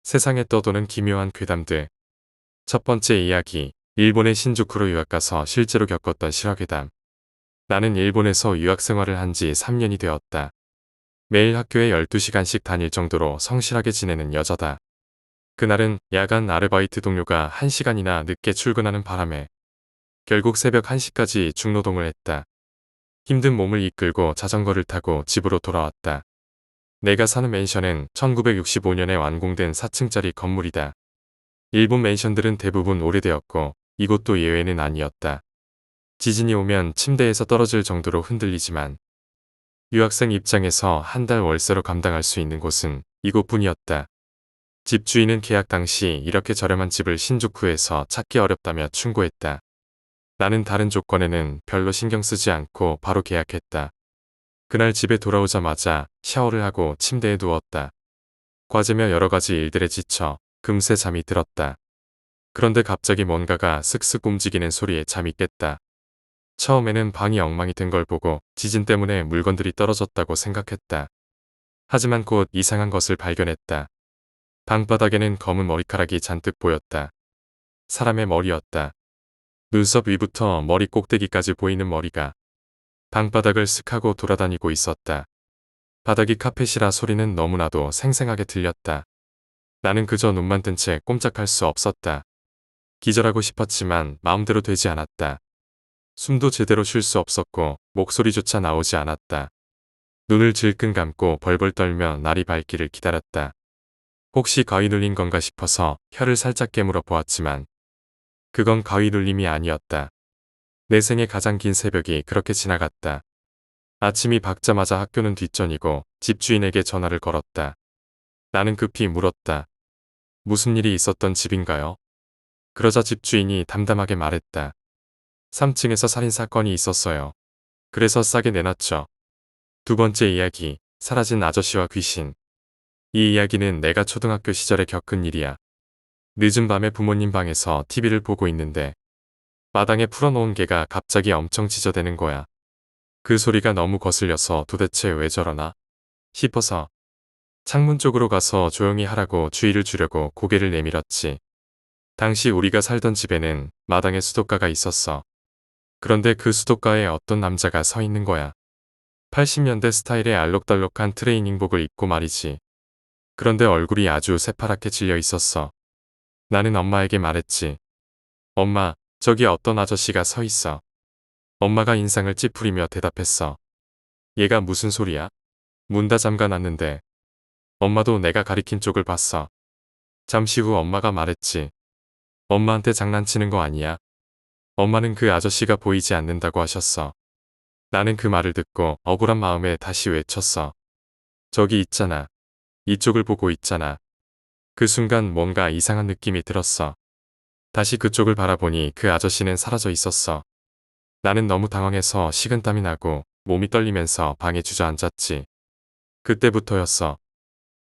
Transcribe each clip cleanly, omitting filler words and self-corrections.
세상에 떠도는 기묘한 괴담들. 첫 번째 이야기. 일본의 신주쿠로 유학가서 실제로 겪었던 실화괴담. 나는 일본에서 유학 생활을 한 지 3년이 되었다. 매일 학교에 12시간씩 다닐 정도로 성실하게 지내는 여자다. 그날은 야간 아르바이트 동료가 1시간이나 늦게 출근하는 바람에 결국 새벽 1시까지 중노동을 했다. 힘든 몸을 이끌고 자전거를 타고 집으로 돌아왔다. 내가 사는 맨션은 1965년에 완공된 4층짜리 건물이다. 일본 맨션들은 대부분 오래되었고 이곳도 예외는 아니었다. 지진이 오면 침대에서 떨어질 정도로 흔들리지만 유학생 입장에서 한 달 월세로 감당할 수 있는 곳은 이곳뿐이었다. 집주인은 계약 당시 이렇게 저렴한 집을 신주쿠에서 찾기 어렵다며 충고했다. 나는 다른 조건에는 별로 신경 쓰지 않고 바로 계약했다. 그날 집에 돌아오자마자 샤워를 하고 침대에 누웠다. 과제며 여러 가지 일들에 지쳐 금세 잠이 들었다. 그런데 갑자기 뭔가가 슥슥 움직이는 소리에 잠이 깼다. 처음에는 방이 엉망이 된 걸 보고 지진 때문에 물건들이 떨어졌다고 생각했다. 하지만 곧 이상한 것을 발견했다. 방바닥에는 검은 머리카락이 잔뜩 보였다. 사람의 머리였다. 눈썹 위부터 머리 꼭대기까지 보이는 머리가 방바닥을 슥하고 돌아다니고 있었다. 바닥이 카펫이라 소리는 너무나도 생생하게 들렸다. 나는 그저 눈만 뜬 채 꼼짝할 수 없었다. 기절하고 싶었지만 마음대로 되지 않았다. 숨도 제대로 쉴 수 없었고 목소리조차 나오지 않았다. 눈을 질끈 감고 벌벌 떨며 날이 밝기를 기다렸다. 혹시 가위 눌린 건가 싶어서 혀를 살짝 깨물어 보았지만 그건 가위 눌림이 아니었다. 내 생애 가장 긴 새벽이 그렇게 지나갔다. 아침이 밝자마자 학교는 뒷전이고 집주인에게 전화를 걸었다. 나는 급히 물었다. 무슨 일이 있었던 집인가요? 그러자 집주인이 담담하게 말했다. 3층에서 살인사건이 있었어요. 그래서 싸게 내놨죠. 두 번째 이야기, 사라진 아저씨와 귀신. 이 이야기는 내가 초등학교 시절에 겪은 일이야. 늦은 밤에 부모님 방에서 TV를 보고 있는데 마당에 풀어놓은 개가 갑자기 엄청 짖어대는 거야. 그 소리가 너무 거슬려서 도대체 왜 저러나 싶어서 창문 쪽으로 가서 조용히 하라고 주의를 주려고 고개를 내밀었지. 당시 우리가 살던 집에는 마당에 수도가가 있었어. 그런데 그 수도가에 어떤 남자가 서 있는 거야. 80년대 스타일의 알록달록한 트레이닝복을 입고 말이지. 그런데 얼굴이 아주 새파랗게 질려 있었어. 나는 엄마에게 말했지. 엄마, 저기 어떤 아저씨가 서 있어. 엄마가 인상을 찌푸리며 대답했어. 얘가 무슨 소리야? 문 다 잠가놨는데. 엄마도 내가 가리킨 쪽을 봤어. 잠시 후 엄마가 말했지. 엄마한테 장난치는 거 아니야? 엄마는 그 아저씨가 보이지 않는다고 하셨어. 나는 그 말을 듣고 억울한 마음에 다시 외쳤어. 저기 있잖아. 이쪽을 보고 있잖아. 그 순간 뭔가 이상한 느낌이 들었어. 다시 그쪽을 바라보니 그 아저씨는 사라져 있었어. 나는 너무 당황해서 식은땀이 나고 몸이 떨리면서 방에 주저앉았지. 그때부터였어.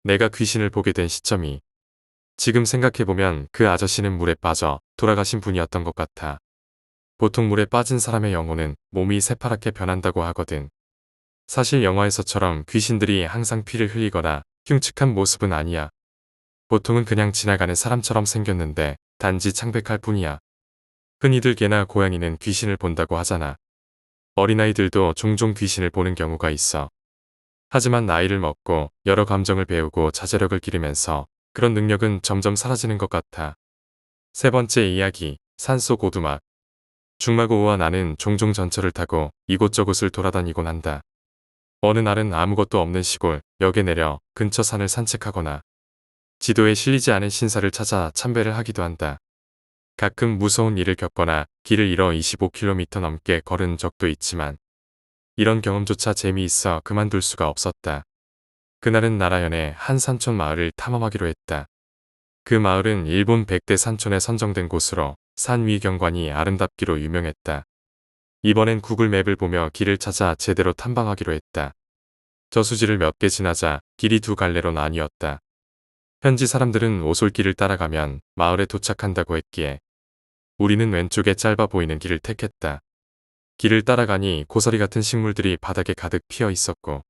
내가 귀신을 보게 된 시점이. 지금 생각해보면 그 아저씨는 물에 빠져 돌아가신 분이었던 것 같아. 보통 물에 빠진 사람의 영혼은 몸이 새파랗게 변한다고 하거든. 사실 영화에서처럼 귀신들이 항상 피를 흘리거나 흉측한 모습은 아니야. 보통은 그냥 지나가는 사람처럼 생겼는데 단지 창백할 뿐이야. 흔히들 개나 고양이는 귀신을 본다고 하잖아. 어린아이들도 종종 귀신을 보는 경우가 있어. 하지만 나이를 먹고 여러 감정을 배우고 자제력을 기르면서 그런 능력은 점점 사라지는 것 같아. 세 번째 이야기, 산속 오두막. 중마고우와 나는 종종 전철을 타고 이곳저곳을 돌아다니곤 한다. 어느 날은 아무것도 없는 시골, 역에 내려 근처 산을 산책하거나 지도에 실리지 않은 신사를 찾아 참배를 하기도 한다. 가끔 무서운 일을 겪거나 길을 잃어 25km 넘게 걸은 적도 있지만 이런 경험조차 재미있어 그만둘 수가 없었다. 그날은 나라현의 한 산촌 마을을 탐험하기로 했다. 그 마을은 일본 100대 산촌에 선정된 곳으로 산 위 경관이 아름답기로 유명했다. 이번엔 구글 맵을 보며 길을 찾아 제대로 탐방하기로 했다. 저수지를 몇 개 지나자 길이 두 갈래로 나뉘었다. 현지 사람들은 오솔길을 따라가면 마을에 도착한다고 했기에 우리는 왼쪽에 짧아 보이는 길을 택했다. 길을 따라가니 고사리 같은 식물들이 바닥에 가득 피어 있었고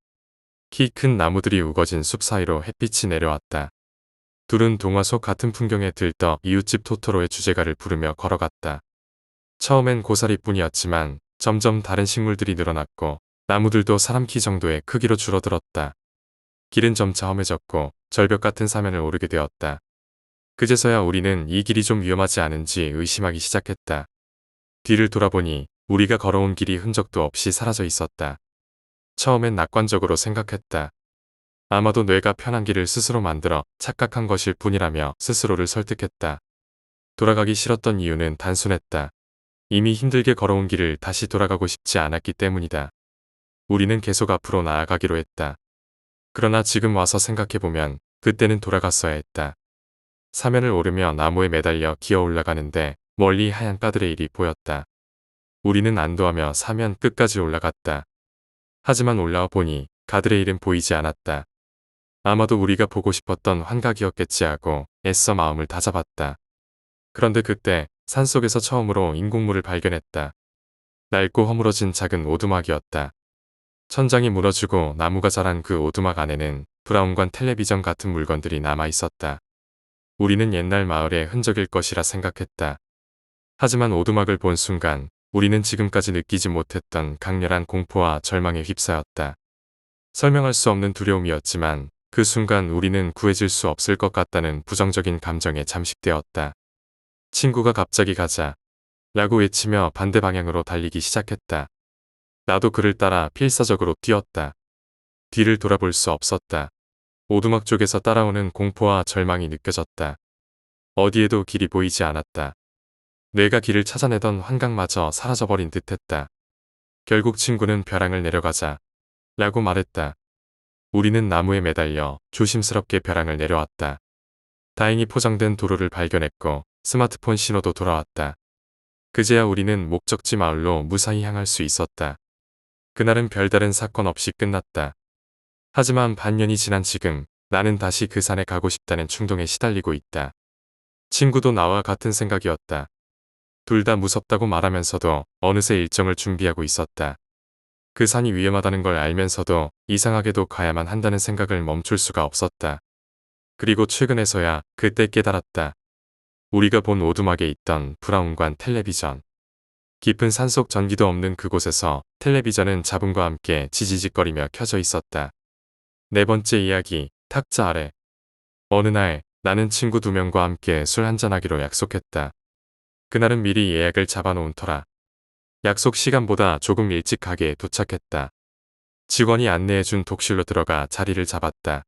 키 큰 나무들이 우거진 숲 사이로 햇빛이 내려왔다. 둘은 동화 속 같은 풍경에 들떠 이웃집 토토로의 주제가를 부르며 걸어갔다. 처음엔 고사리뿐이었지만 점점 다른 식물들이 늘어났고 나무들도 사람 키 정도의 크기로 줄어들었다. 길은 점차 험해졌고 절벽 같은 사면을 오르게 되었다. 그제서야 우리는 이 길이 좀 위험하지 않은지 의심하기 시작했다. 뒤를 돌아보니 우리가 걸어온 길이 흔적도 없이 사라져 있었다. 처음엔 낙관적으로 생각했다. 아마도 뇌가 편한 길을 스스로 만들어 착각한 것일 뿐이라며 스스로를 설득했다. 돌아가기 싫었던 이유는 단순했다. 이미 힘들게 걸어온 길을 다시 돌아가고 싶지 않았기 때문이다. 우리는 계속 앞으로 나아가기로 했다. 그러나 지금 와서 생각해보면 그때는 돌아갔어야 했다. 사면을 오르며 나무에 매달려 기어 올라가는데 멀리 하얀 가드레일이 보였다. 우리는 안도하며 사면 끝까지 올라갔다. 하지만 올라와 보니 가드레일은 보이지 않았다. 아마도 우리가 보고 싶었던 환각이었겠지 하고 애써 마음을 다잡았다. 그런데 그때 산속에서 처음으로 인공물을 발견했다. 낡고 허물어진 작은 오두막이었다. 천장이 무너지고 나무가 자란 그 오두막 안에는 브라운관 텔레비전 같은 물건들이 남아 있었다. 우리는 옛날 마을의 흔적일 것이라 생각했다. 하지만 오두막을 본 순간 우리는 지금까지 느끼지 못했던 강렬한 공포와 절망에 휩싸였다. 설명할 수 없는 두려움이었지만 그 순간 우리는 구해질 수 없을 것 같다는 부정적인 감정에 잠식되었다. 친구가 갑자기 가자 라고 외치며 반대 방향으로 달리기 시작했다. 나도 그를 따라 필사적으로 뛰었다. 뒤를 돌아볼 수 없었다. 오두막 쪽에서 따라오는 공포와 절망이 느껴졌다. 어디에도 길이 보이지 않았다. 뇌가 길을 찾아내던 환각마저 사라져버린 듯했다. 결국 친구는 벼랑을 내려가자 라고 말했다. 우리는 나무에 매달려 조심스럽게 벼랑을 내려왔다. 다행히 포장된 도로를 발견했고 스마트폰 신호도 돌아왔다. 그제야 우리는 목적지 마을로 무사히 향할 수 있었다. 그날은 별다른 사건 없이 끝났다. 하지만 반년이 지난 지금 나는 다시 그 산에 가고 싶다는 충동에 시달리고 있다. 친구도 나와 같은 생각이었다. 둘 다 무섭다고 말하면서도 어느새 일정을 준비하고 있었다. 그 산이 위험하다는 걸 알면서도 이상하게도 가야만 한다는 생각을 멈출 수가 없었다. 그리고 최근에서야 그때 깨달았다. 우리가 본 오두막에 있던 브라운관 텔레비전. 깊은 산속 전기도 없는 그곳에서 텔레비전은 잡음과 함께 지지직거리며 켜져 있었다. 네 번째 이야기, 탁자 아래. 어느 날 나는 친구 2명과 함께 술 한잔하기로 약속했다. 그날은 미리 예약을 잡아놓은 터라 약속 시간보다 조금 일찍 가게에 도착했다. 직원이 안내해준 독실로 들어가 자리를 잡았다.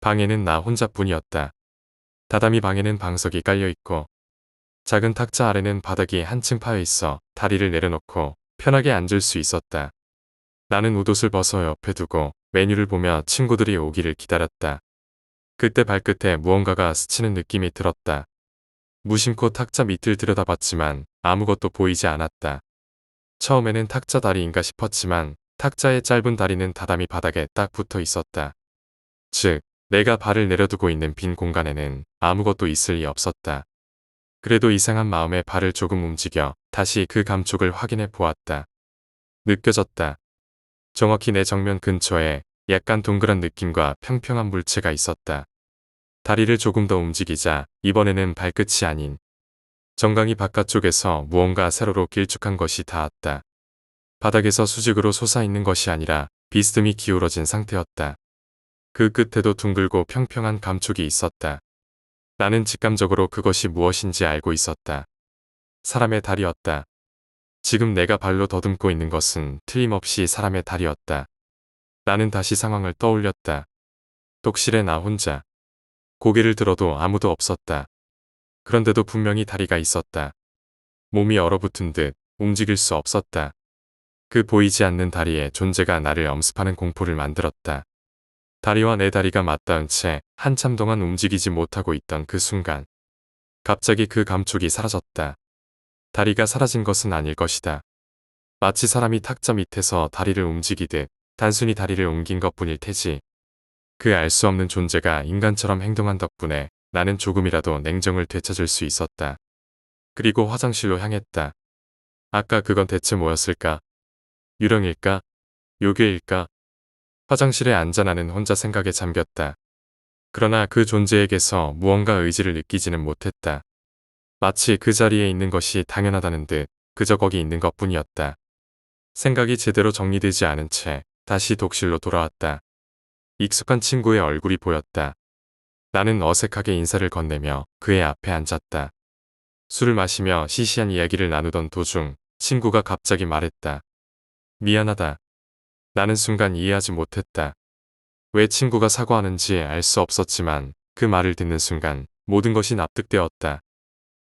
방에는 나 혼자뿐이었다. 다다미 방에는 방석이 깔려있고 작은 탁자 아래는 바닥이 한층 파여 있어 다리를 내려놓고 편하게 앉을 수 있었다. 나는 웃옷을 벗어 옆에 두고 메뉴를 보며 친구들이 오기를 기다렸다. 그때 발끝에 무언가가 스치는 느낌이 들었다. 무심코 탁자 밑을 들여다봤지만 아무것도 보이지 않았다. 처음에는 탁자 다리인가 싶었지만 탁자의 짧은 다리는 다다미 바닥에 딱 붙어 있었다. 즉, 내가 발을 내려두고 있는 빈 공간에는 아무것도 있을 리 없었다. 그래도 이상한 마음에 발을 조금 움직여 다시 그 감촉을 확인해 보았다. 느껴졌다. 정확히 내 정면 근처에 약간 동그란 느낌과 평평한 물체가 있었다. 다리를 조금 더 움직이자 이번에는 발끝이 아닌 정강이 바깥쪽에서 무언가 세로로 길쭉한 것이 닿았다. 바닥에서 수직으로 솟아있는 것이 아니라 비스듬히 기울어진 상태였다. 그 끝에도 둥글고 평평한 감촉이 있었다. 나는 직감적으로 그것이 무엇인지 알고 있었다. 사람의 다리였다. 지금 내가 발로 더듬고 있는 것은 틀림없이 사람의 다리였다. 나는 다시 상황을 떠올렸다. 독실에 나 혼자. 고개를 들어도 아무도 없었다. 그런데도 분명히 다리가 있었다. 몸이 얼어붙은 듯 움직일 수 없었다. 그 보이지 않는 다리의 존재가 나를 엄습하는 공포를 만들었다. 다리와 내 다리가 맞닿은 채 한참 동안 움직이지 못하고 있던 그 순간. 갑자기 그 감촉이 사라졌다. 다리가 사라진 것은 아닐 것이다. 마치 사람이 탁자 밑에서 다리를 움직이듯 단순히 다리를 옮긴 것뿐일 테지. 그 알 수 없는 존재가 인간처럼 행동한 덕분에 나는 조금이라도 냉정을 되찾을 수 있었다. 그리고 화장실로 향했다. 아까 그건 대체 뭐였을까? 유령일까? 요괴일까? 화장실에 앉아 나는 혼자 생각에 잠겼다. 그러나 그 존재에게서 무언가 의지를 느끼지는 못했다. 마치 그 자리에 있는 것이 당연하다는 듯 그저 거기 있는 것뿐이었다. 생각이 제대로 정리되지 않은 채 다시 독실로 돌아왔다. 익숙한 친구의 얼굴이 보였다. 나는 어색하게 인사를 건네며 그의 앞에 앉았다. 술을 마시며 시시한 이야기를 나누던 도중 친구가 갑자기 말했다. 미안하다. 나는 순간 이해하지 못했다. 왜 친구가 사과하는지 알 수 없었지만 그 말을 듣는 순간 모든 것이 납득되었다.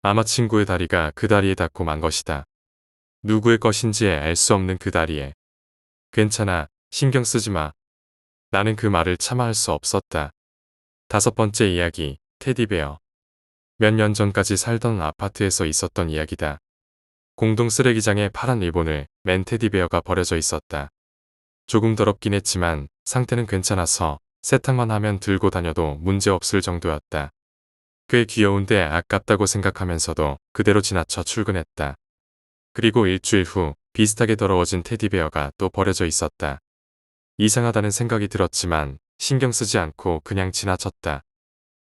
아마 친구의 다리가 그 다리에 닿고 만 것이다. 누구의 것인지 알 수 없는 그 다리에. 괜찮아. 신경 쓰지 마. 나는 그 말을 차마 할 수 없었다. 5번째 이야기, 테디베어. 몇 년 전까지 살던 아파트에서 있었던 이야기다. 공동 쓰레기장에 파란 리본을 맨 테디베어가 버려져 있었다. 조금 더럽긴 했지만 상태는 괜찮아서 세탁만 하면 들고 다녀도 문제없을 정도였다. 꽤 귀여운데 아깝다고 생각하면서도 그대로 지나쳐 출근했다. 그리고 일주일 후 비슷하게 더러워진 테디베어가 또 버려져 있었다. 이상하다는 생각이 들었지만 신경 쓰지 않고 그냥 지나쳤다.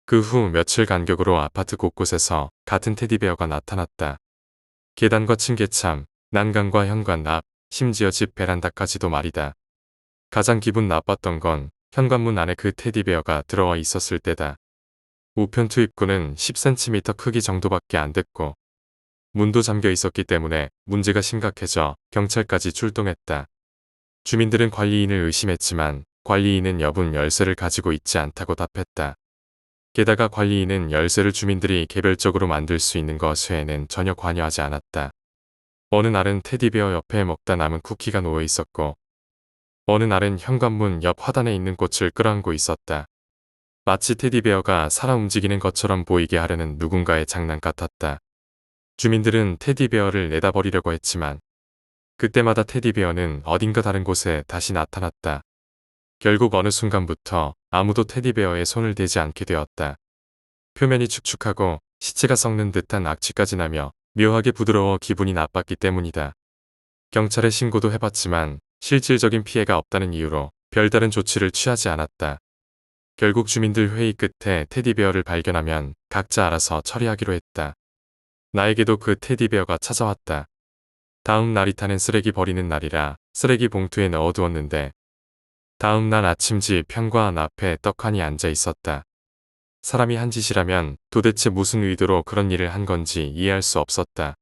그 후 며칠 간격으로 아파트 곳곳에서 같은 테디베어가 나타났다. 계단과 층계참, 난간과 현관 앞, 심지어 집 베란다까지도 말이다. 가장 기분 나빴던 건 현관문 안에 그 테디베어가 들어와 있었을 때다. 우편 투입구는 10cm 크기 정도밖에 안 됐고 문도 잠겨 있었기 때문에 문제가 심각해져 경찰까지 출동했다. 주민들은 관리인을 의심했지만 관리인은 여분 열쇠를 가지고 있지 않다고 답했다. 게다가 관리인은 열쇠를 주민들이 개별적으로 만들 수 있는 것 외에는 전혀 관여하지 않았다. 어느 날은 테디베어 옆에 먹다 남은 쿠키가 놓여 있었고 어느 날은 현관문 옆 화단에 있는 꽃을 끌어안고 있었다. 마치 테디베어가 살아 움직이는 것처럼 보이게 하려는 누군가의 장난 같았다. 주민들은 테디베어를 내다버리려고 했지만 그때마다 테디베어는 어딘가 다른 곳에 다시 나타났다. 결국 어느 순간부터 아무도 테디베어에 손을 대지 않게 되었다. 표면이 축축하고 시체가 썩는 듯한 악취까지 나며 묘하게 부드러워 기분이 나빴기 때문이다. 경찰에 신고도 해봤지만 실질적인 피해가 없다는 이유로 별다른 조치를 취하지 않았다. 결국 주민들 회의 끝에 테디베어를 발견하면 각자 알아서 처리하기로 했다. 나에게도 그 테디베어가 찾아왔다. 다음 날이 타는 쓰레기 버리는 날이라 쓰레기 봉투에 넣어두었는데 다음 날 아침 집 현관 앞에 떡하니 앉아 있었다. 사람이 한 짓이라면 도대체 무슨 의도로 그런 일을 한 건지 이해할 수 없었다.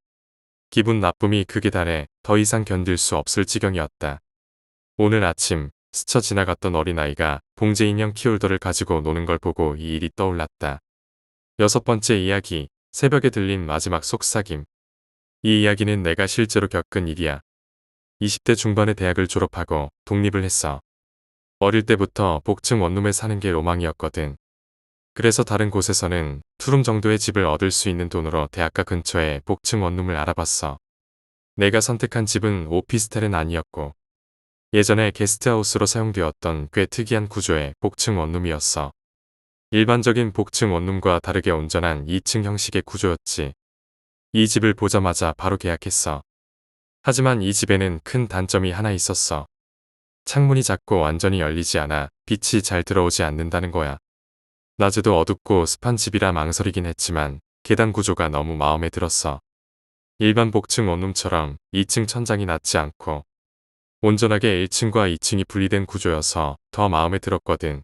기분 나쁨이 극에 달해 더 이상 견딜 수 없을 지경이었다. 오늘 아침 스쳐 지나갔던 어린아이가 봉제 인형 키홀더를 가지고 노는 걸 보고 이 일이 떠올랐다. 6번째 이야기, 새벽에 들린 마지막 속삭임. 이 이야기는 내가 실제로 겪은 일이야. 20대 중반에 대학을 졸업하고 독립을 했어. 어릴 때부터 복층 원룸에 사는 게 로망이었거든. 그래서 다른 곳에서는 투룸 정도의 집을 얻을 수 있는 돈으로 대학가 근처에 복층 원룸을 알아봤어. 내가 선택한 집은 오피스텔은 아니었고 예전에 게스트하우스로 사용되었던 꽤 특이한 구조의 복층 원룸이었어. 일반적인 복층 원룸과 다르게 온전한 2층 형식의 구조였지. 이 집을 보자마자 바로 계약했어. 하지만 이 집에는 큰 단점이 하나 있었어. 창문이 작고 완전히 열리지 않아 빛이 잘 들어오지 않는다는 거야. 낮에도 어둡고 습한 집이라 망설이긴 했지만 계단 구조가 너무 마음에 들었어. 일반 복층 원룸처럼 2층 천장이 낮지 않고 온전하게 1층과 2층이 분리된 구조여서 더 마음에 들었거든.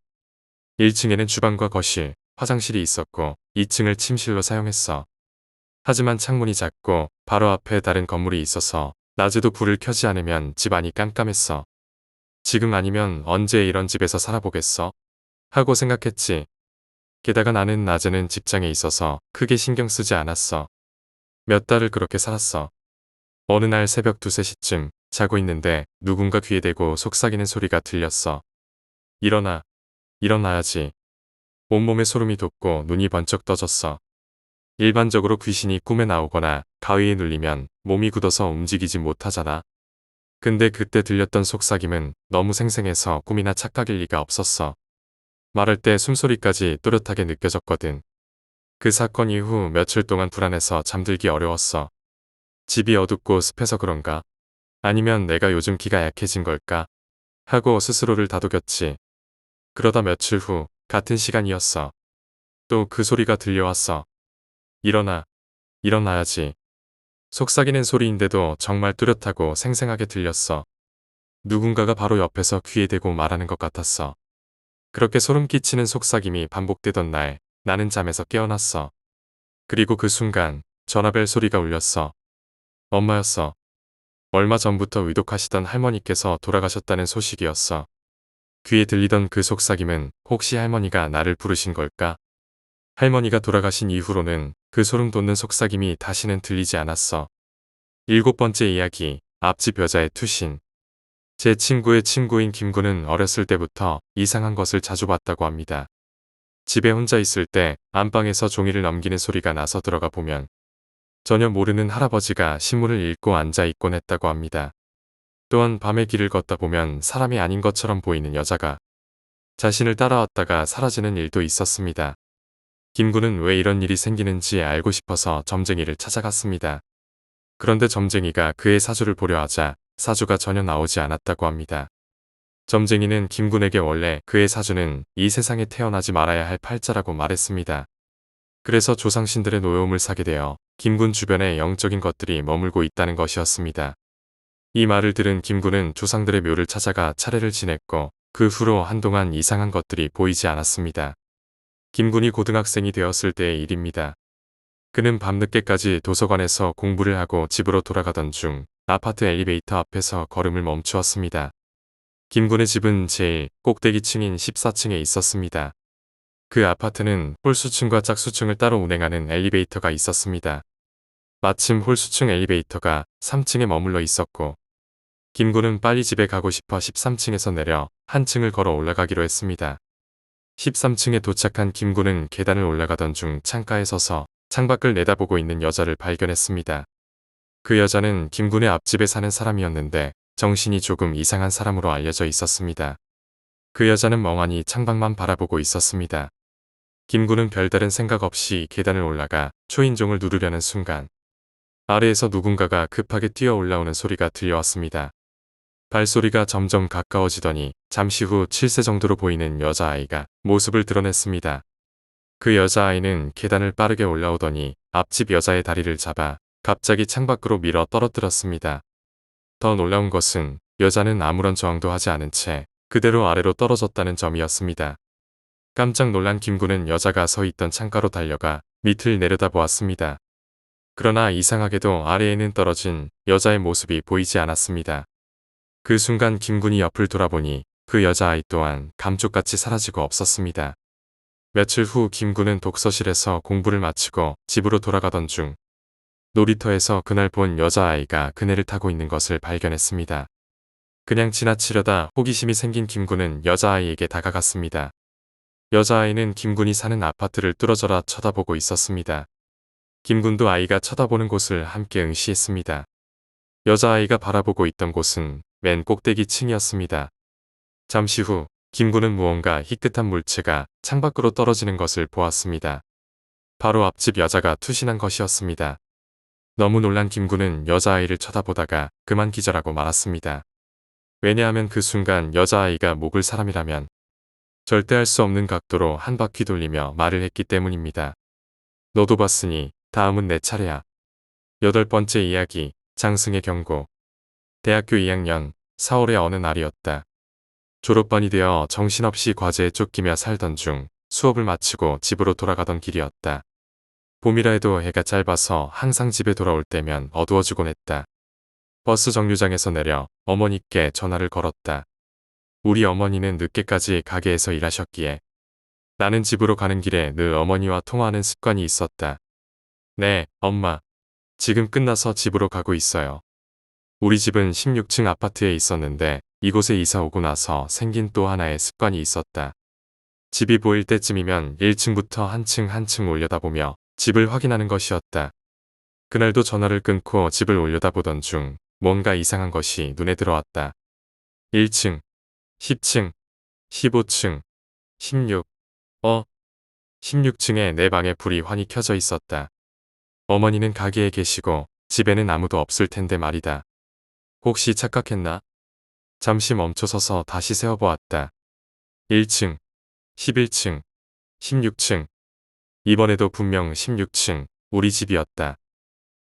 1층에는 주방과 거실, 화장실이 있었고 2층을 침실로 사용했어. 하지만 창문이 작고 바로 앞에 다른 건물이 있어서 낮에도 불을 켜지 않으면 집안이 깜깜했어. 지금 아니면 언제 이런 집에서 살아보겠어? 하고 생각했지. 게다가 나는 낮에는 직장에 있어서 크게 신경 쓰지 않았어. 몇 달을 그렇게 살았어. 어느 날 새벽 2, 3시쯤 자고 있는데 누군가 귀에 대고 속삭이는 소리가 들렸어. 일어나. 일어나야지. 온몸에 소름이 돋고 눈이 번쩍 떠졌어. 일반적으로 귀신이 꿈에 나오거나 가위에 눌리면 몸이 굳어서 움직이지 못하잖아. 근데 그때 들렸던 속삭임은 너무 생생해서 꿈이나 착각일 리가 없었어. 말할 때 숨소리까지 또렷하게 느껴졌거든. 그 사건 이후 며칠 동안 불안해서 잠들기 어려웠어. 집이 어둡고 습해서 그런가? 아니면 내가 요즘 기가 약해진 걸까? 하고 스스로를 다독였지. 그러다 며칠 후 같은 시간이었어. 또 그 소리가 들려왔어. 일어나, 일어나야지. 속삭이는 소리인데도 정말 뚜렷하고 생생하게 들렸어. 누군가가 바로 옆에서 귀에 대고 말하는 것 같았어. 그렇게 소름 끼치는 속삭임이 반복되던 날, 나는 잠에서 깨어났어. 그리고 그 순간 전화벨 소리가 울렸어. 엄마였어. 얼마 전부터 위독하시던 할머니께서 돌아가셨다는 소식이었어. 귀에 들리던 그 속삭임은 혹시 할머니가 나를 부르신 걸까? 할머니가 돌아가신 이후로는 그 소름 돋는 속삭임이 다시는 들리지 않았어. 7번째 이야기, 앞집 여자의 투신. 제 친구의 친구인 김구는 어렸을 때부터 이상한 것을 자주 봤다고 합니다. 집에 혼자 있을 때 안방에서 종이를 넘기는 소리가 나서 들어가 보면 전혀 모르는 할아버지가 신문을 읽고 앉아 있곤 했다고 합니다. 또한 밤에 길을 걷다 보면 사람이 아닌 것처럼 보이는 여자가 자신을 따라왔다가 사라지는 일도 있었습니다. 김구는 왜 이런 일이 생기는지 알고 싶어서 점쟁이를 찾아갔습니다. 그런데 점쟁이가 그의 사주를 보려 하자 사주가 전혀 나오지 않았다고 합니다. 점쟁이는 김군에게 원래 그의 사주는 이 세상에 태어나지 말아야 할 팔자라고 말했습니다. 그래서 조상신들의 노여움을 사게 되어 김군 주변에 영적인 것들이 머물고 있다는 것이었습니다. 이 말을 들은 김군은 조상들의 묘를 찾아가 차례를 지냈고 그 후로 한동안 이상한 것들이 보이지 않았습니다. 김군이 고등학생이 되었을 때의 일입니다. 그는 밤늦게까지 도서관에서 공부를 하고 집으로 돌아가던 중 아파트 엘리베이터 앞에서 걸음을 멈추었습니다. 김군의 집은 제일 꼭대기층인 14층에 있었습니다. 그 아파트는 홀수층과 짝수층을 따로 운행하는 엘리베이터가 있었습니다. 마침 홀수층 엘리베이터가 3층에 머물러 있었고 김군은 빨리 집에 가고 싶어 13층에서 내려 한 층을 걸어 올라가기로 했습니다. 13층에 도착한 김군은 계단을 올라가던 중 창가에 서서 창밖을 내다보고 있는 여자를 발견했습니다. 그 여자는 김군의 앞집에 사는 사람이었는데 정신이 조금 이상한 사람으로 알려져 있었습니다. 그 여자는 멍하니 창밖만 바라보고 있었습니다. 김군은 별다른 생각 없이 계단을 올라가 초인종을 누르려는 순간 아래에서 누군가가 급하게 뛰어 올라오는 소리가 들려왔습니다. 발소리가 점점 가까워지더니 잠시 후 7세 정도로 보이는 여자아이가 모습을 드러냈습니다. 그 여자아이는 계단을 빠르게 올라오더니 앞집 여자의 다리를 잡아 갑자기 창밖으로 밀어 떨어뜨렸습니다. 더 놀라운 것은 여자는 아무런 저항도 하지 않은 채 그대로 아래로 떨어졌다는 점이었습니다. 깜짝 놀란 김군은 여자가 서 있던 창가로 달려가 밑을 내려다보았습니다. 그러나 이상하게도 아래에는 떨어진 여자의 모습이 보이지 않았습니다. 그 순간 김군이 옆을 돌아보니 그 여자아이 또한 감쪽같이 사라지고 없었습니다. 며칠 후 김군은 독서실에서 공부를 마치고 집으로 돌아가던 중 놀이터에서 그날 본 여자아이가 그네를 타고 있는 것을 발견했습니다. 그냥 지나치려다 호기심이 생긴 김군은 여자아이에게 다가갔습니다. 여자아이는 김군이 사는 아파트를 뚫어져라 쳐다보고 있었습니다. 김군도 아이가 쳐다보는 곳을 함께 응시했습니다. 여자아이가 바라보고 있던 곳은 맨 꼭대기 층이었습니다. 잠시 후 김군은 무언가 희끗한 물체가 창밖으로 떨어지는 것을 보았습니다. 바로 앞집 여자가 투신한 것이었습니다. 너무 놀란 김군은 여자아이를 쳐다보다가 그만 기절하고 말았습니다. 왜냐하면 그 순간 여자아이가 목을 사람이라면 절대 할 수 없는 각도로 한 바퀴 돌리며 말을 했기 때문입니다. 너도 봤으니 다음은 내 차례야. 8번째 이야기, 장승의 경고. 대학교 2학년 4월의 어느 날이었다. 졸업반이 되어 정신없이 과제에 쫓기며 살던 중 수업을 마치고 집으로 돌아가던 길이었다. 봄이라 해도 해가 짧아서 항상 집에 돌아올 때면 어두워지곤 했다. 버스 정류장에서 내려 어머니께 전화를 걸었다. 우리 어머니는 늦게까지 가게에서 일하셨기에 나는 집으로 가는 길에 늘 어머니와 통화하는 습관이 있었다. 네, 엄마. 지금 끝나서 집으로 가고 있어요. 우리 집은 16층 아파트에 있었는데 이곳에 이사 오고 나서 생긴 또 하나의 습관이 있었다. 집이 보일 때쯤이면 1층부터 한층 올려다보며 집을 확인하는 것이었다. 그날도 전화를 끊고 집을 올려다보던 중 뭔가 이상한 것이 눈에 들어왔다. 1층, 10층, 15층, 16. 16층에 내 방에 불이 환히 켜져 있었다. 어머니는 가게에 계시고 집에는 아무도 없을 텐데 말이다. 혹시 착각했나? 잠시 멈춰서서 다시 세어보았다. 1층, 11층, 16층. 이번에도 분명 16층, 우리 집이었다.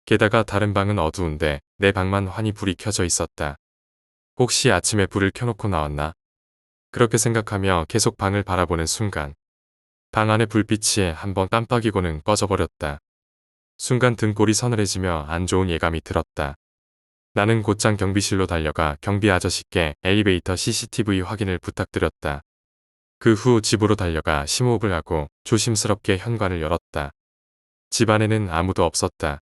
게다가 다른 방은 어두운데 내 방만 환히 불이 켜져 있었다. 혹시 아침에 불을 켜놓고 나왔나? 그렇게 생각하며 계속 방을 바라보는 순간 방 안의 불빛이 한번 깜빡이고는 꺼져버렸다. 순간 등골이 서늘해지며 안 좋은 예감이 들었다. 나는 곧장 경비실로 달려가 경비 아저씨께 엘리베이터 CCTV 확인을 부탁드렸다. 그 후 집으로 달려가 심호흡을 하고 조심스럽게 현관을 열었다. 집 안에는 아무도 없었다.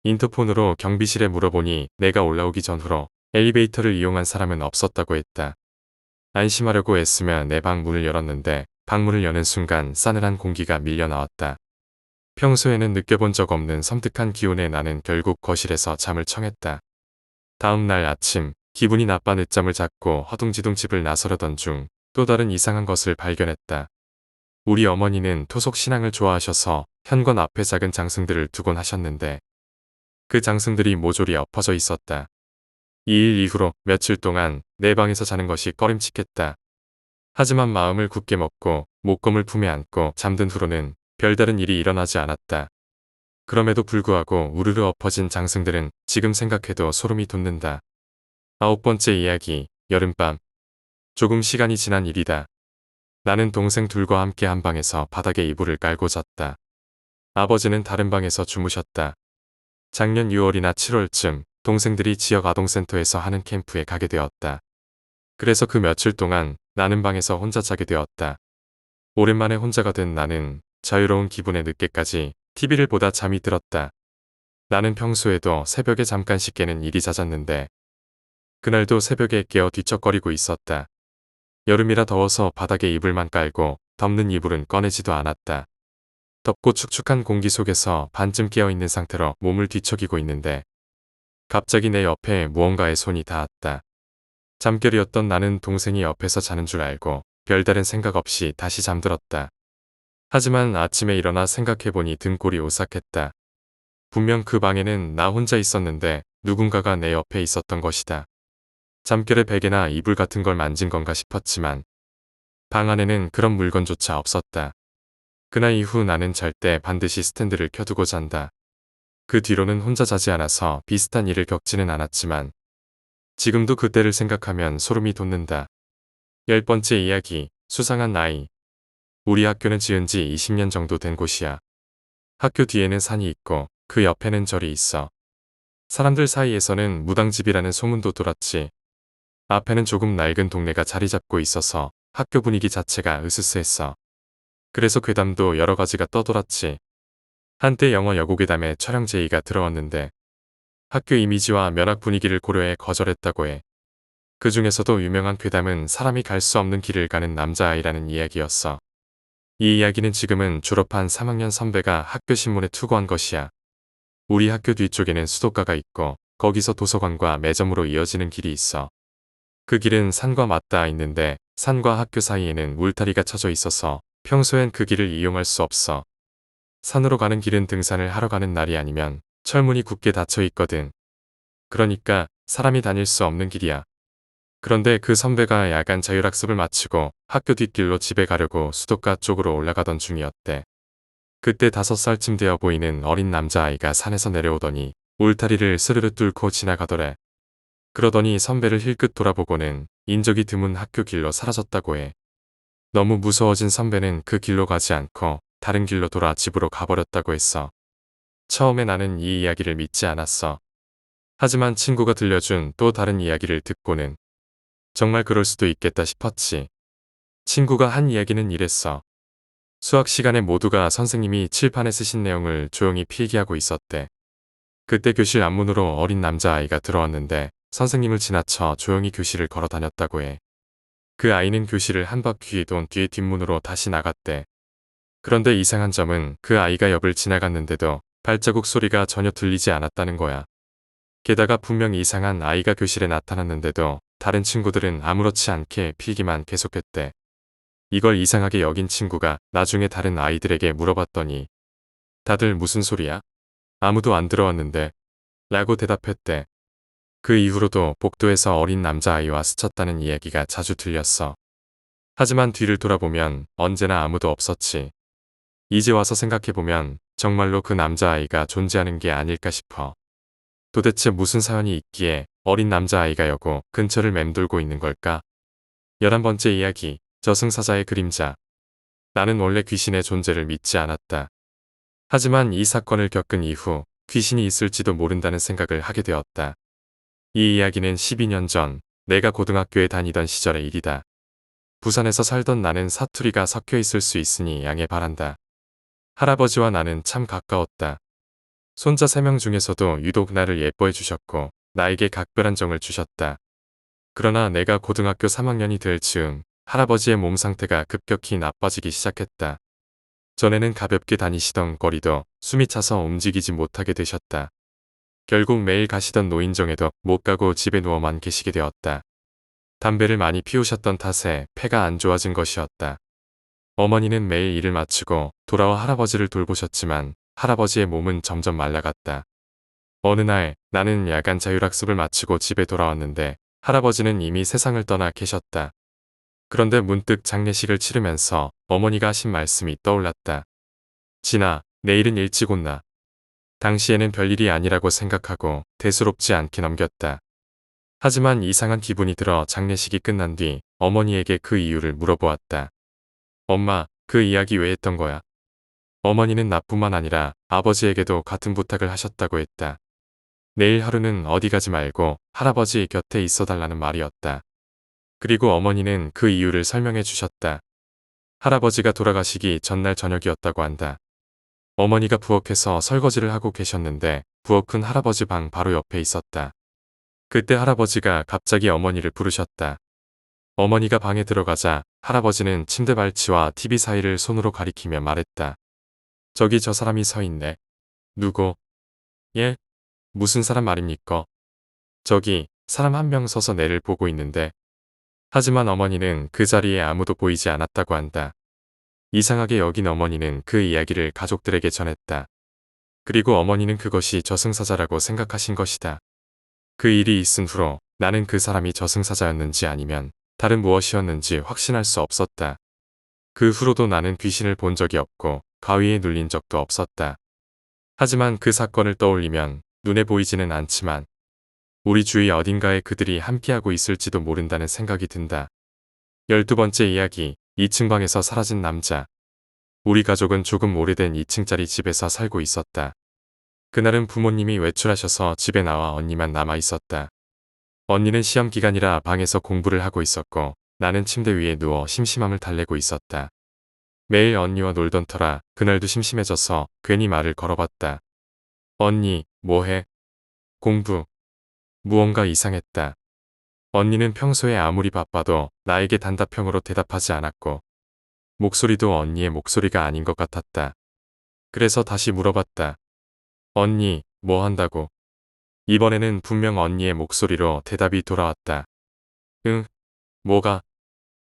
인터폰으로 경비실에 물어보니 내가 올라오기 전후로 엘리베이터를 이용한 사람은 없었다고 했다. 안심하려고 애쓰며 내 방 문을 열었는데 방문을 여는 순간 싸늘한 공기가 밀려 나왔다. 평소에는 느껴본 적 없는 섬뜩한 기운에 나는 결국 거실에서 잠을 청했다. 다음 날 아침 기분이 나빠 늦잠을 잤고 허둥지둥 집을 나서려던 중 또 다른 이상한 것을 발견했다. 우리 어머니는 토속 신앙을 좋아하셔서 현관 앞에 작은 장승들을 두곤 하셨는데 그 장승들이 모조리 엎어져 있었다. 이 일 이후로 며칠 동안 내 방에서 자는 것이 꺼림칙했다. 하지만 마음을 굳게 먹고 목검을 품에 안고 잠든 후로는 별다른 일이 일어나지 않았다. 그럼에도 불구하고 우르르 엎어진 장승들은 지금 생각해도 소름이 돋는다. 9번째 이야기, 여름밤. 조금 시간이 지난 일이다. 나는 동생 둘과 함께 한 방에서 바닥에 이불을 깔고 잤다. 아버지는 다른 방에서 주무셨다. 작년 6월이나 7월쯤 동생들이 지역 아동센터에서 하는 캠프에 가게 되었다. 그래서 그 며칠 동안 나는 방에서 혼자 자게 되었다. 오랜만에 혼자가 된 나는 자유로운 기분에 늦게까지 TV를 보다 잠이 들었다. 나는 평소에도 새벽에 잠깐씩 깨는 일이 잦았는데 그날도 새벽에 깨어 뒤척거리고 있었다. 여름이라 더워서 바닥에 이불만 깔고 덮는 이불은 꺼내지도 않았다. 덥고 축축한 공기 속에서 반쯤 깨어있는 상태로 몸을 뒤척이고 있는데 갑자기 내 옆에 무언가의 손이 닿았다. 잠결이었던 나는 동생이 옆에서 자는 줄 알고 별다른 생각 없이 다시 잠들었다. 하지만 아침에 일어나 생각해보니 등골이 오싹했다. 분명 그 방에는 나 혼자 있었는데 누군가가 내 옆에 있었던 것이다. 잠결에 베개나 이불 같은 걸 만진 건가 싶었지만 방 안에는 그런 물건조차 없었다. 그날 이후 나는 잘 때 반드시 스탠드를 켜두고 잔다. 그 뒤로는 혼자 자지 않아서 비슷한 일을 겪지는 않았지만 지금도 그때를 생각하면 소름이 돋는다. 10번째 이야기, 수상한 아이. 우리 학교는 지은 지 20년 정도 된 곳이야. 학교 뒤에는 산이 있고 그 옆에는 절이 있어. 사람들 사이에서는 무당집이라는 소문도 돌았지. 앞에는 조금 낡은 동네가 자리 잡고 있어서 학교 분위기 자체가 으스스했어. 그래서 괴담도 여러 가지가 떠돌았지. 한때 영화 여고괴담에 촬영 제의가 들어왔는데 학교 이미지와 면학 분위기를 고려해 거절했다고 해. 그 중에서도 유명한 괴담은 사람이 갈 수 없는 길을 가는 남자아이라는 이야기였어. 이 이야기는 지금은 졸업한 3학년 선배가 학교 신문에 투고한 것이야. 우리 학교 뒤쪽에는 수도가가 있고 거기서 도서관과 매점으로 이어지는 길이 있어. 그 길은 산과 맞닿아 있는데 산과 학교 사이에는 울타리가 쳐져 있어서 평소엔 그 길을 이용할 수 없어. 산으로 가는 길은 등산을 하러 가는 날이 아니면 철문이 굳게 닫혀 있거든. 그러니까 사람이 다닐 수 없는 길이야. 그런데 그 선배가 야간 자율학습을 마치고 학교 뒷길로 집에 가려고 수도가 쪽으로 올라가던 중이었대. 그때 5살쯤 되어 보이는 어린 남자아이가 산에서 내려오더니 울타리를 스르르 뚫고 지나가더래. 그러더니 선배를 힐끗 돌아보고는 인적이 드문 학교 길로 사라졌다고 해. 너무 무서워진 선배는 그 길로 가지 않고 다른 길로 돌아 집으로 가버렸다고 했어. 처음에 나는 이 이야기를 믿지 않았어. 하지만 친구가 들려준 또 다른 이야기를 듣고는 정말 그럴 수도 있겠다 싶었지. 친구가 한 이야기는 이랬어. 수학 시간에 모두가 선생님이 칠판에 쓰신 내용을 조용히 필기하고 있었대. 그때 교실 앞문으로 어린 남자아이가 들어왔는데 선생님을 지나쳐 조용히 교실을 걸어 다녔다고 해. 그 아이는 교실을 한 바퀴 돈 뒤에 뒷문으로 다시 나갔대. 그런데 이상한 점은 그 아이가 옆을 지나갔는데도 발자국 소리가 전혀 들리지 않았다는 거야. 게다가 분명 이상한 아이가 교실에 나타났는데도 다른 친구들은 아무렇지 않게 필기만 계속했대. 이걸 이상하게 여긴 친구가 나중에 다른 아이들에게 물어봤더니 다들 무슨 소리야? 아무도 안 들어왔는데 라고 대답했대. 그 이후로도 복도에서 어린 남자아이와 스쳤다는 이야기가 자주 들렸어. 하지만 뒤를 돌아보면 언제나 아무도 없었지. 이제 와서 생각해보면 정말로 그 남자아이가 존재하는 게 아닐까 싶어. 도대체 무슨 사연이 있기에 어린 남자아이가 여고 근처를 맴돌고 있는 걸까? 11번째 이야기, 저승사자의 그림자. 나는 원래 귀신의 존재를 믿지 않았다. 하지만 이 사건을 겪은 이후 귀신이 있을지도 모른다는 생각을 하게 되었다. 이 이야기는 12년 전 내가 고등학교에 다니던 시절의 일이다. 부산에서 살던 나는 사투리가 섞여 있을 수 있으니 양해 바란다. 할아버지와 나는 참 가까웠다. 손자 3명 중에서도 유독 나를 예뻐해 주셨고 나에게 각별한 정을 주셨다. 그러나 내가 고등학교 3학년이 될 즈음 할아버지의 몸 상태가 급격히 나빠지기 시작했다. 전에는 가볍게 다니시던 거리도 숨이 차서 움직이지 못하게 되셨다. 결국 매일 가시던 노인정에도 못 가고 집에 누워만 계시게 되었다. 담배를 많이 피우셨던 탓에 폐가 안 좋아진 것이었다. 어머니는 매일 일을 마치고 돌아와 할아버지를 돌보셨지만 할아버지의 몸은 점점 말라갔다. 어느 날 나는 야간 자율학습을 마치고 집에 돌아왔는데 할아버지는 이미 세상을 떠나 계셨다. 그런데 문득 장례식을 치르면서 어머니가 하신 말씀이 떠올랐다. 진아, 내일은 일찍 온나. 당시에는 별일이 아니라고 생각하고 대수롭지 않게 넘겼다. 하지만 이상한 기분이 들어 장례식이 끝난 뒤 어머니에게 그 이유를 물어보았다. 엄마, 그 이야기 왜 했던 거야? 어머니는 나뿐만 아니라 아버지에게도 같은 부탁을 하셨다고 했다. 내일 하루는 어디 가지 말고 할아버지 곁에 있어 달라는 말이었다. 그리고 어머니는 그 이유를 설명해 주셨다. 할아버지가 돌아가시기 전날 저녁이었다고 한다. 어머니가 부엌에서 설거지를 하고 계셨는데 부엌은 할아버지 방 바로 옆에 있었다. 그때 할아버지가 갑자기 어머니를 부르셨다. 어머니가 방에 들어가자 할아버지는 침대 발치와 TV 사이를 손으로 가리키며 말했다. 저기 저 사람이 서 있네. 누구? 예? 무슨 사람 말입니까? 저기 사람 한 명 서서 내를 보고 있는데. 하지만 어머니는 그 자리에 아무도 보이지 않았다고 한다. 이상하게 여긴 어머니는 그 이야기를 가족들에게 전했다. 그리고 어머니는 그것이 저승사자라고 생각하신 것이다. 그 일이 있은 후로 나는 그 사람이 저승사자였는지 아니면 다른 무엇이었는지 확신할 수 없었다. 그 후로도 나는 귀신을 본 적이 없고 가위에 눌린 적도 없었다. 하지만 그 사건을 떠올리면 눈에 보이지는 않지만 우리 주위 어딘가에 그들이 함께하고 있을지도 모른다는 생각이 든다. 12번째 이야기, 2층 방에서 사라진 남자. 우리 가족은 조금 오래된 2층짜리 집에서 살고 있었다. 그날은 부모님이 외출하셔서 집에 나와 언니만 남아 있었다. 언니는 시험 기간이라 방에서 공부를 하고 있었고 나는 침대 위에 누워 심심함을 달래고 있었다. 매일 언니와 놀던 터라 그날도 심심해져서 괜히 말을 걸어봤다. 언니, 뭐해? 공부. 무언가 이상했다. 언니는 평소에 아무리 바빠도 나에게 단답형으로 대답하지 않았고 목소리도 언니의 목소리가 아닌 것 같았다. 그래서 다시 물어봤다. 언니, 뭐 한다고? 이번에는 분명 언니의 목소리로 대답이 돌아왔다. 응, 뭐가?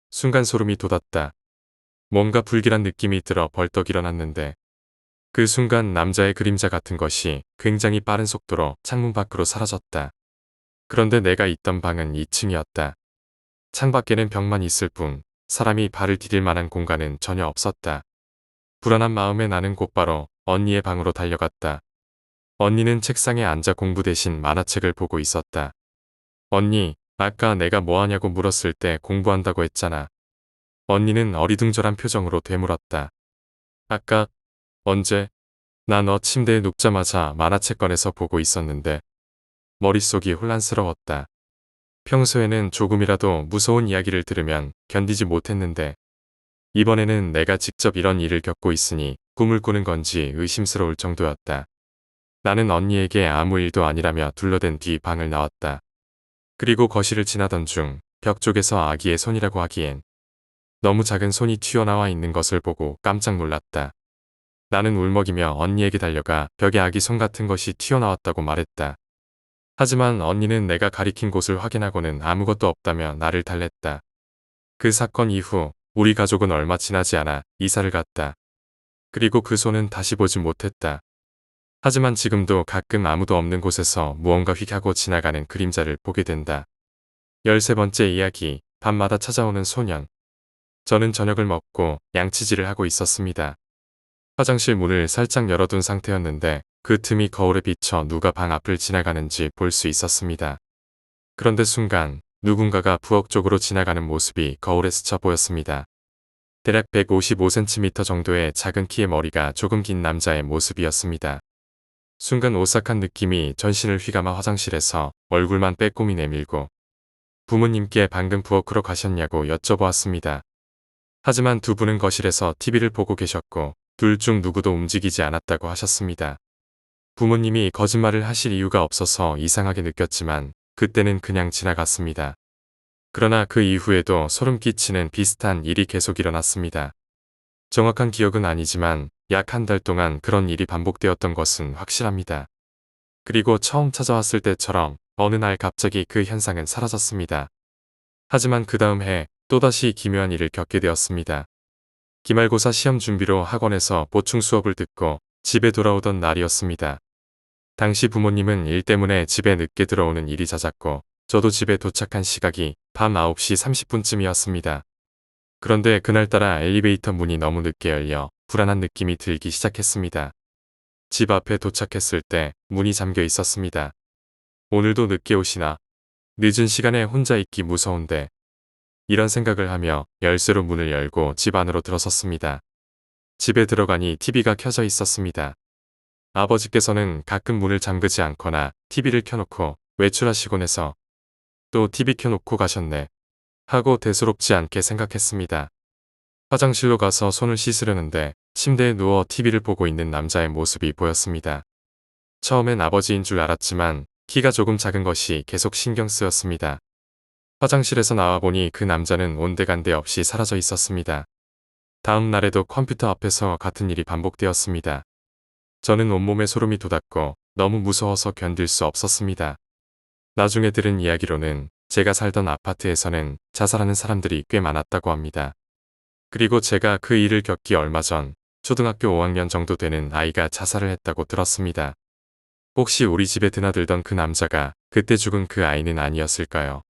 순간 소름이 돋았다. 뭔가 불길한 느낌이 들어 벌떡 일어났는데 그 순간 남자의 그림자 같은 것이 굉장히 빠른 속도로 창문 밖으로 사라졌다. 그런데 내가 있던 방은 2층이었다. 창밖에는 벽만 있을 뿐 사람이 발을 디딜 만한 공간은 전혀 없었다. 불안한 마음에 나는 곧바로 언니의 방으로 달려갔다. 언니는 책상에 앉아 공부 대신 만화책을 보고 있었다. 언니, 아까 내가 뭐하냐고 물었을 때 공부한다고 했잖아. 언니는 어리둥절한 표정으로 되물었다. 아까? 언제? 나 너 침대에 눕자마자 만화책 꺼내서 보고 있었는데. 머릿속이 혼란스러웠다. 평소에는 조금이라도 무서운 이야기를 들으면 견디지 못했는데 이번에는 내가 직접 이런 일을 겪고 있으니 꿈을 꾸는 건지 의심스러울 정도였다. 나는 언니에게 아무 일도 아니라며 둘러댄 뒤 방을 나왔다. 그리고 거실을 지나던 중 벽 쪽에서 아기의 손이라고 하기엔 너무 작은 손이 튀어나와 있는 것을 보고 깜짝 놀랐다. 나는 울먹이며 언니에게 달려가 벽에 아기 손 같은 것이 튀어나왔다고 말했다. 하지만 언니는 내가 가리킨 곳을 확인하고는 아무것도 없다며 나를 달랬다. 그 사건 이후 우리 가족은 얼마 지나지 않아 이사를 갔다. 그리고 그 손은 다시 보지 못했다. 하지만 지금도 가끔 아무도 없는 곳에서 무언가 휙 하고 지나가는 그림자를 보게 된다. 13번째 이야기, 밤마다 찾아오는 소년. 저는 저녁을 먹고 양치질을 하고 있었습니다. 화장실 문을 살짝 열어둔 상태였는데 그 틈이 거울에 비쳐 누가 방 앞을 지나가는지 볼 수 있었습니다. 그런데 순간 누군가가 부엌 쪽으로 지나가는 모습이 거울에 스쳐 보였습니다. 대략 155cm 정도의 작은 키의 머리가 조금 긴 남자의 모습이었습니다. 순간 오싹한 느낌이 전신을 휘감아 화장실에서 얼굴만 빼꼼히 내밀고 부모님께 방금 부엌으로 가셨냐고 여쭤보았습니다. 하지만 두 분은 거실에서 TV를 보고 계셨고 둘 중 누구도 움직이지 않았다고 하셨습니다. 부모님이 거짓말을 하실 이유가 없어서 이상하게 느꼈지만 그때는 그냥 지나갔습니다. 그러나 그 이후에도 소름 끼치는 비슷한 일이 계속 일어났습니다. 정확한 기억은 아니지만 약 한 달 동안 그런 일이 반복되었던 것은 확실합니다. 그리고 처음 찾아왔을 때처럼 어느 날 갑자기 그 현상은 사라졌습니다. 하지만 그 다음 해 또다시 기묘한 일을 겪게 되었습니다. 기말고사 시험 준비로 학원에서 보충 수업을 듣고 집에 돌아오던 날이었습니다. 당시 부모님은 일 때문에 집에 늦게 들어오는 일이 잦았고 저도 집에 도착한 시각이 밤 9시 30분쯤이었습니다. 그런데 그날따라 엘리베이터 문이 너무 늦게 열려 불안한 느낌이 들기 시작했습니다. 집 앞에 도착했을 때 문이 잠겨 있었습니다. 오늘도 늦게 오시나? 늦은 시간에 혼자 있기 무서운데. 이런 생각을 하며 열쇠로 문을 열고 집 안으로 들어섰습니다. 집에 들어가니 TV가 켜져 있었습니다. 아버지께서는 가끔 문을 잠그지 않거나 TV를 켜놓고 외출하시곤 해서 또 TV 켜놓고 가셨네 하고 대수롭지 않게 생각했습니다. 화장실로 가서 손을 씻으려는데 침대에 누워 TV를 보고 있는 남자의 모습이 보였습니다. 처음엔 아버지인 줄 알았지만 키가 조금 작은 것이 계속 신경 쓰였습니다. 화장실에서 나와보니 그 남자는 온데간데 없이 사라져 있었습니다. 다음 날에도 컴퓨터 앞에서 같은 일이 반복되었습니다. 저는 온몸에 소름이 돋았고 너무 무서워서 견딜 수 없었습니다. 나중에 들은 이야기로는 제가 살던 아파트에서는 자살하는 사람들이 꽤 많았다고 합니다. 그리고 제가 그 일을 겪기 얼마 전 초등학교 5학년 정도 되는 아이가 자살을 했다고 들었습니다. 혹시 우리 집에 드나들던 그 남자가 그때 죽은 그 아이는 아니었을까요?